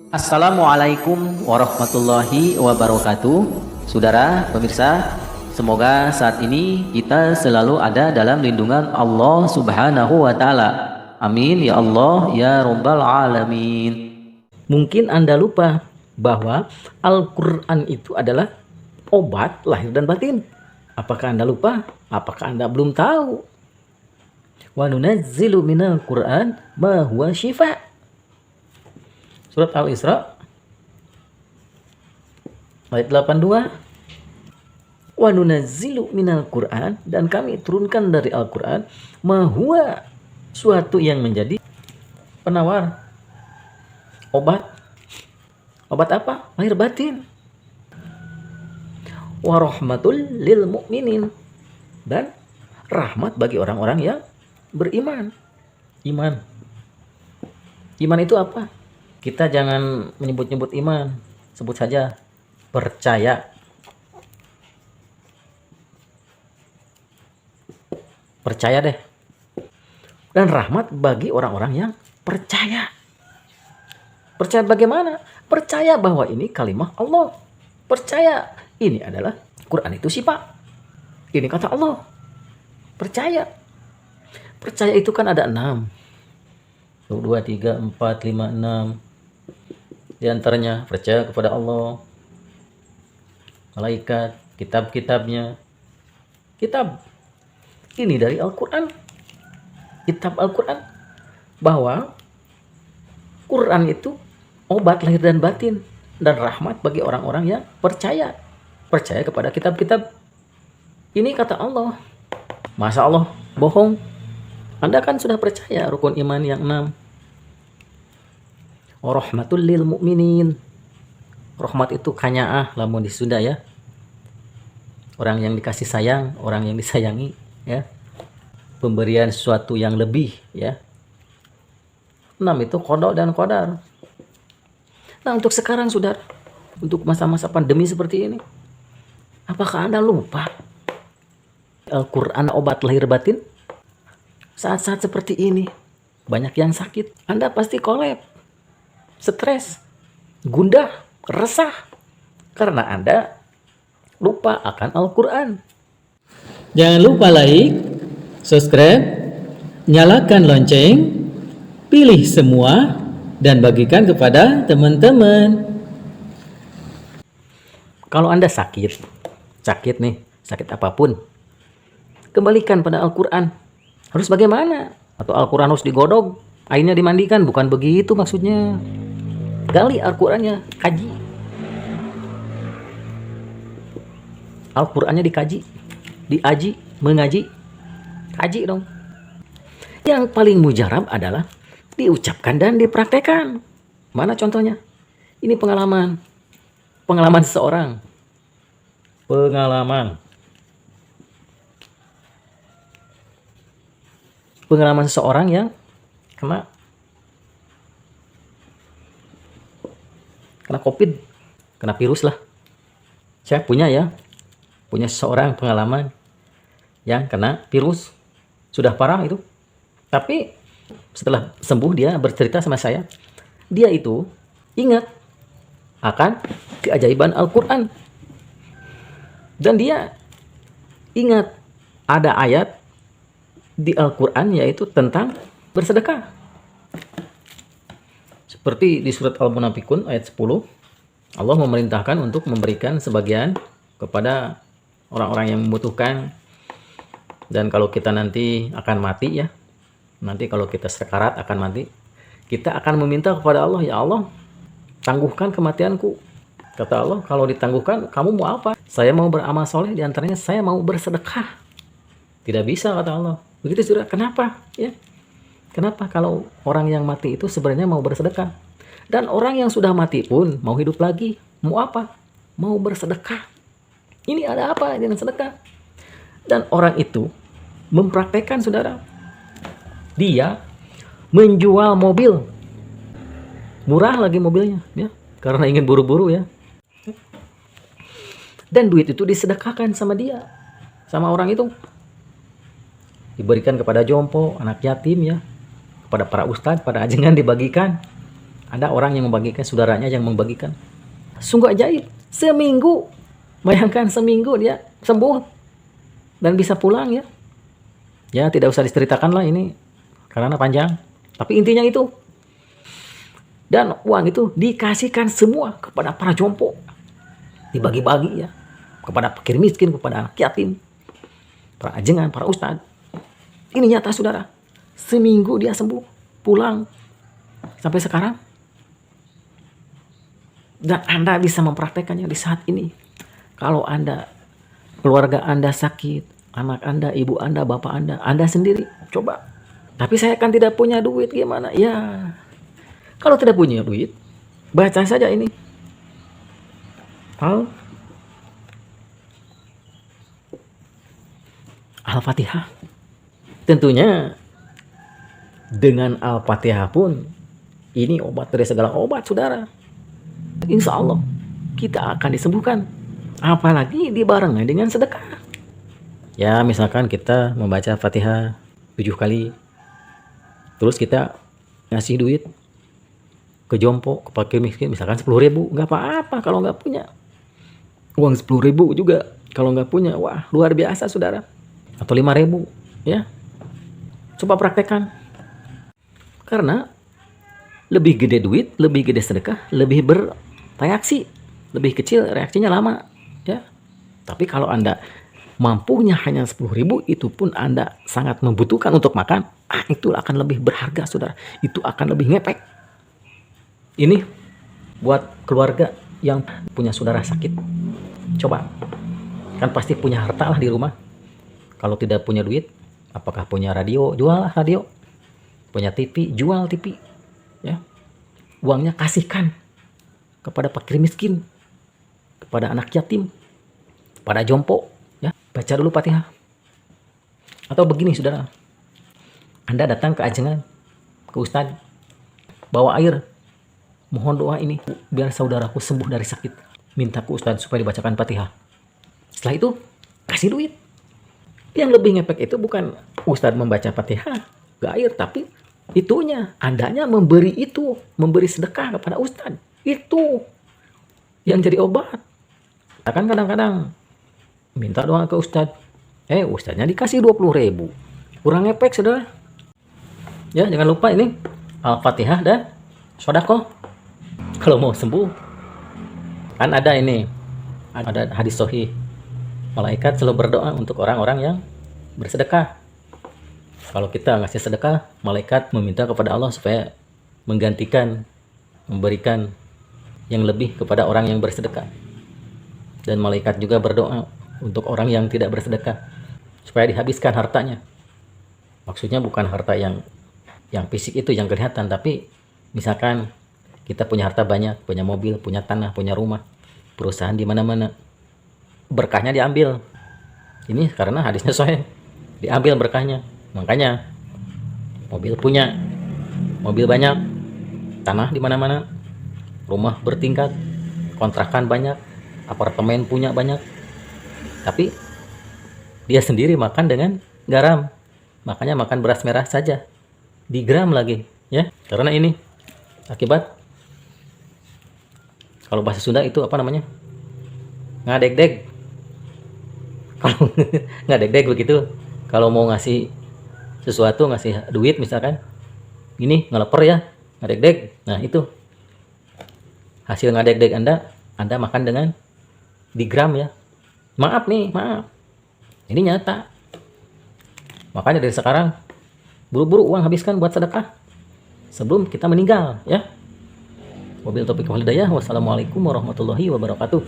Assalamualaikum warahmatullahi wabarakatuh. Saudara pemirsa, semoga saat ini kita selalu ada dalam lindungan Allah Subhanahu wa taala. Amin ya Allah ya rabbal alamin. Mungkin Anda lupa bahwa Al-Qur'an itu adalah obat lahir dan batin. Apakah Anda lupa? Apakah Anda belum tahu? Wa nunazzilu minal Qur'an ma huwa syifa'. Surat Al-Isra ayat 82. Wa nunazzilu minal Qur'an, dan kami turunkan dari Al-Qur'an ma huwa, suatu yang menjadi penawar, obat. Obat apa? Lahir batin. Wa rahmatul lil mu'minin, dan rahmat bagi orang-orang yang beriman. Iman itu apa? Kita jangan menyebut-nyebut iman, sebut saja percaya. Percaya deh. Dan rahmat bagi orang-orang yang percaya. Percaya bagaimana? Percaya bahwa ini kalimah Allah. Percaya ini adalah Quran itu sifat. Ini kata Allah. Percaya. Percaya itu kan ada 6. 2, 3, 4, 5, 6. Di antaranya percaya kepada Allah, malaikat, kitab-kitabnya. Kitab ini dari Al-Quran. Kitab Al-Quran. Bahwa Quran itu obat lahir dan batin dan rahmat bagi orang-orang yang percaya. Percaya kepada kitab-kitab. Ini kata Allah. Masa Allah bohong? Anda kan sudah percaya rukun iman yang 6. Rahmatul lil mu'minin. Rahmat itu kanyaah lamun di Sunda ya. Orang yang dikasih sayang, orang yang disayangi ya. Pemberian sesuatu yang lebih ya. 6 itu qada dan qadar. Nah, untuk sekarang Saudara, untuk masa-masa pandemi seperti ini, apakah Anda lupa Al-Qur'an obat lahir batin? Saat-saat seperti ini banyak yang sakit. Anda pasti kolab, stres, gundah, resah karena Anda lupa akan Al-Quran. Jangan lupa like, subscribe, nyalakan lonceng, pilih semua, dan bagikan kepada teman-teman. Kalau Anda sakit nih, sakit apapun, kembalikan pada Al-Quran. Harus bagaimana? Atau Al-Quran harus digodok, airnya dimandikan? Bukan begitu maksudnya. Gali Al-Qurannya, kaji. Al-Qurannya dikaji, diaji, mengaji. Kaji dong. Yang paling mujarab adalah diucapkan dan dipraktekkan. Mana contohnya? Ini pengalaman seseorang. Pengalaman seseorang yang kena COVID, kena virus lah. Saya punya seseorang pengalaman yang kena virus, sudah parah itu. Tapi setelah sembuh dia bercerita sama saya, dia itu ingat akan keajaiban Al-Quran. Dan dia ingat ada ayat di Al-Quran yaitu tentang bersedekah. Seperti di surat Al-Munafikun ayat 10, Allah memerintahkan untuk memberikan sebagian kepada orang-orang yang membutuhkan. Dan kalau kita nanti akan mati ya, nanti kalau kita sekarat akan mati, kita akan meminta kepada Allah, ya Allah, tangguhkan kematianku. Kata Allah, kalau ditangguhkan, kamu mau apa? Saya mau beramal soleh, diantaranya saya mau bersedekah. Tidak bisa, kata Allah. Begitu sudah. Kenapa? Ya. Kenapa kalau orang yang mati itu sebenarnya mau bersedekah? Dan orang yang sudah mati pun mau hidup lagi. Mau apa? Mau bersedekah. Ini ada apa dengan sedekah? Dan orang itu mempraktekkan, Saudara. Dia menjual mobil. Murah lagi mobilnya, ya, karena ingin buru-buru ya. Dan duit itu disedekahkan sama dia, sama orang itu. Diberikan kepada jompo, anak yatim ya. Kepada para ustadz, pada ajengan dibagikan. Ada orang yang membagikan, saudaranya yang membagikan. Sungguh ajaib. Seminggu. Bayangkan seminggu dia sembuh. Dan bisa pulang ya. Ya tidak usah diceritakan lah ini. Karena panjang. Tapi intinya itu. Dan uang itu dikasihkan semua kepada para jompo. Dibagi-bagi ya. Kepada fakir miskin, kepada anak yatim. Para ajengan, para ustadz. Ini nyata saudara. Seminggu dia sembuh. Pulang. Sampai sekarang. Dan Anda bisa mempraktekannya di saat ini. Kalau Anda, keluarga Anda sakit, anak Anda, ibu Anda, bapak Anda sendiri, coba. Tapi saya kan tidak punya duit, gimana? Ya, kalau tidak punya duit, baca saja ini. Al-Fatihah. Tentunya dengan Al-Fatihah pun ini obat dari segala obat, saudara. Insya Allah kita akan disembuhkan. Apalagi dibarengi dengan sedekah. Ya, misalkan kita membaca Fatihah 7 kali. Terus kita ngasih duit ke jompo, ke fakir miskin, misalkan 10.000, nggak apa-apa kalau nggak punya. Uang 10.000 juga kalau nggak punya, wah luar biasa saudara. Atau 5.000, ya. Coba praktekkan. Karena lebih gede duit, lebih gede sedekah, lebih bereaksi, lebih kecil reaksinya lama, ya. Tapi kalau Anda mampunya hanya 10.000, itu pun Anda sangat membutuhkan untuk makan, itu akan lebih berharga saudara. Itu akan lebih ngepek. Ini buat keluarga yang punya saudara sakit. Coba, kan pasti punya harta lah di rumah. Kalau tidak punya duit, apakah punya radio? Jual lah radio. Punya TV, jual TV. Ya, uangnya kasihkan kepada fakir miskin, kepada anak yatim, pada jompo. Ya, baca dulu Fatihah. Atau begini saudara, Anda datang ke ajengan, ke ustadz, bawa air. Mohon doa ini biar saudaraku sembuh dari sakit. Minta ke ustadz supaya dibacakan Fatihah. Setelah itu kasih duit. Yang lebih ngepek itu bukan ustadz membaca Fatihah ke air, tapi itunya, Andanya memberi itu, memberi sedekah kepada ustadz. Itu yang jadi obat. Kan kadang-kadang minta doa ke ustadz. Ustadznya dikasih 20.000. Kurang ngepek saudara. Ya, jangan lupa ini Al-Fatihah dan sedekah. Kalau mau sembuh, kan ada ini, ada hadis sahih, malaikat selalu berdoa untuk orang-orang yang bersedekah. Kalau kita ngasih sedekah, malaikat meminta kepada Allah supaya menggantikan, memberikan yang lebih kepada orang yang bersedekah. Dan malaikat juga berdoa untuk orang yang tidak bersedekah, supaya dihabiskan hartanya. Maksudnya bukan harta yang fisik itu yang kelihatan, tapi misalkan kita punya harta banyak, punya mobil, punya tanah, punya rumah, perusahaan di mana-mana. Berkahnya diambil. Ini karena hadisnya sahih. Diambil berkahnya. Makanya mobil punya, mobil banyak, tanah di mana-mana, rumah bertingkat, kontrakan banyak, apartemen punya banyak. Tapi dia sendiri makan dengan garam. Makanya makan beras merah saja. Digram lagi, ya. Karena ini akibat, kalau bahasa Sunda itu apa namanya? Ngadeg-deg. Kalau ngadeg-deg begitu. Kalau mau ngasih sesuatu, ngasih duit misalkan, ini ngeleper ya, ngadeg-deg. Nah itu hasil ngadeg-deg Anda makan dengan digram ya. Maaf nih, maaf. Ini nyata. Makanya dari sekarang buru-buru uang habiskan buat sedekah sebelum kita meninggal ya. Wabillahi taufiq wal hidayah. Wassalamualaikum warahmatullahi wabarakatuh.